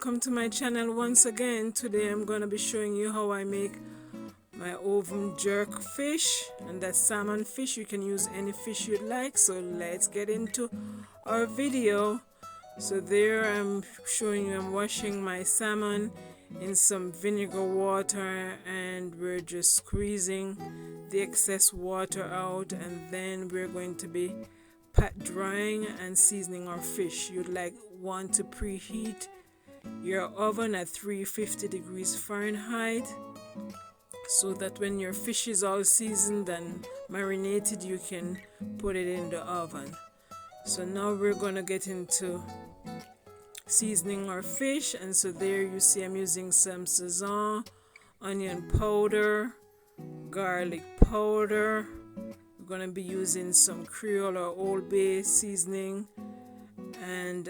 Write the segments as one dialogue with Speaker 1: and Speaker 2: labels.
Speaker 1: welcome to my channel once again. Today I'm going to be showing you how I make my oven jerk fish, and that's salmon fish. You can use any fish you'd like, so let's get into our video. So there I'm showing you I'm washing my salmon in some vinegar water, and we're just squeezing the excess water out, and then we're going to be pat drying and seasoning our fish. You'd want to preheat your oven at 350 degrees Fahrenheit so that when your fish is all seasoned and marinated, you can put it in the oven. So now we're going to get into seasoning our fish, and so there you see I'm using some sazon, onion powder, garlic powder. We're going to be using some creole or Old Bay seasoning, and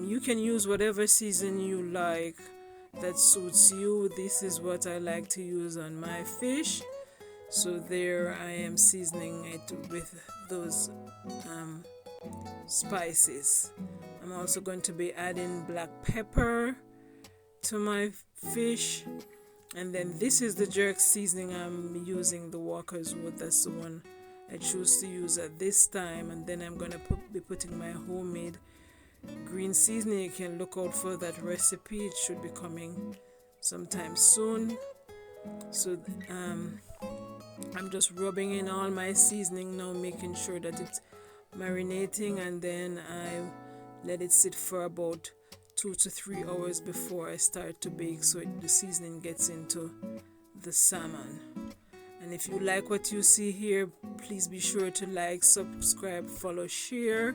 Speaker 1: you can use whatever season you like that suits you. This is what I like to use on my fish. So there I am seasoning it with those spices. I'm also going to be adding black pepper to my fish, and then this is the jerk seasoning I'm using, the Walker's Wood. That's the one I choose to use at this time. And then I'm going to be putting my homemade green seasoning. You can look out for that recipe, it should be coming sometime soon. So I'm just rubbing in all my seasoning now, making sure that it's marinating, and then I let it sit for about 2 to 3 hours before I start to bake, so the seasoning gets into the salmon. And if you like what you see here, please be sure to like, subscribe, follow, share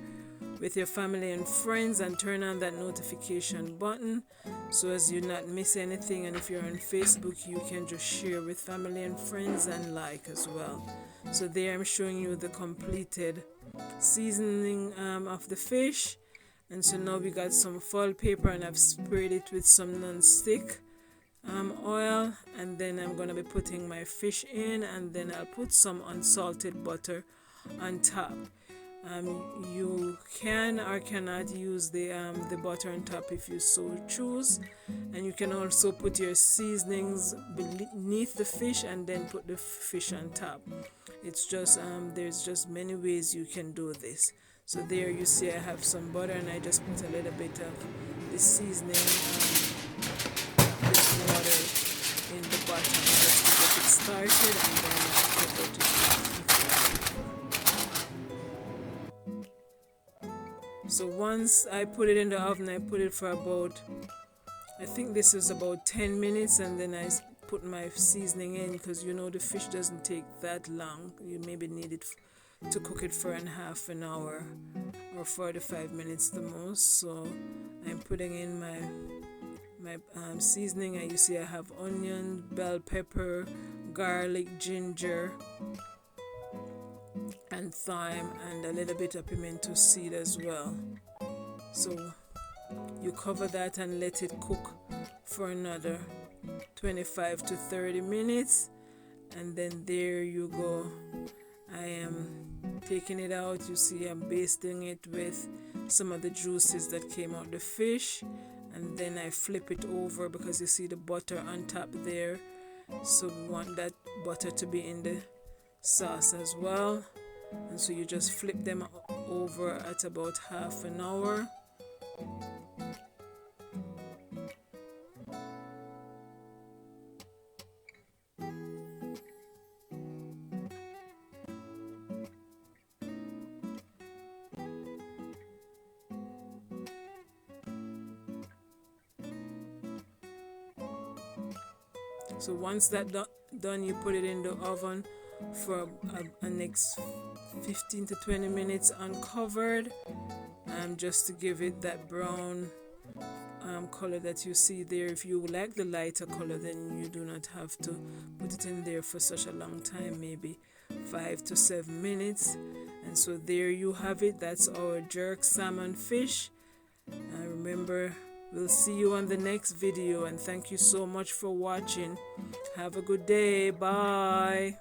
Speaker 1: with your family and friends, and turn on that notification button so as you not miss anything. And if you're on Facebook, you can just share with family and friends and like as well. So there I'm showing you the completed seasoning of the fish. And so now we got some foil paper, and I've sprayed it with some non-stick oil, and then I'm going to be putting my fish in, and then I'll put some unsalted butter on top. You can or cannot use the butter on top if you so choose, and you can also put your seasonings beneath the fish and then put the fish on top. It's just there's just many ways you can do this. So there you see I have some butter, and I just put a little bit of the seasoning, this water in the bottom just to get it started, and then I'll put it. So once I put it in the oven, I put it for about, I think this is about 10 minutes, and then I put my seasoning in, because you know the fish doesn't take that long. You maybe need it to cook it for half an hour or 45 minutes the most. So I'm putting in my seasoning, and you see I have onion, bell pepper, garlic, ginger, and thyme, and a little bit of pimento seed as well. So you cover that and let it cook for another 25 to 30 minutes, and then there you go. I am taking it out. You see I'm basting it with some of the juices that came out the fish, and then I flip it over because you see the butter on top there, so we want that butter to be in the sauce as well. And so you just flip them over at about half an hour. So once that done, you put it in the oven for a next 15 to 20 minutes uncovered, just to give it that brown color that you see there. If you like the lighter color, then you do not have to put it in there for such a long time, maybe 5 to 7 minutes. And so there you have it. That's our jerk salmon fish. Remember, we'll see you on the next video, and thank you so much for watching. Have a good day. Bye.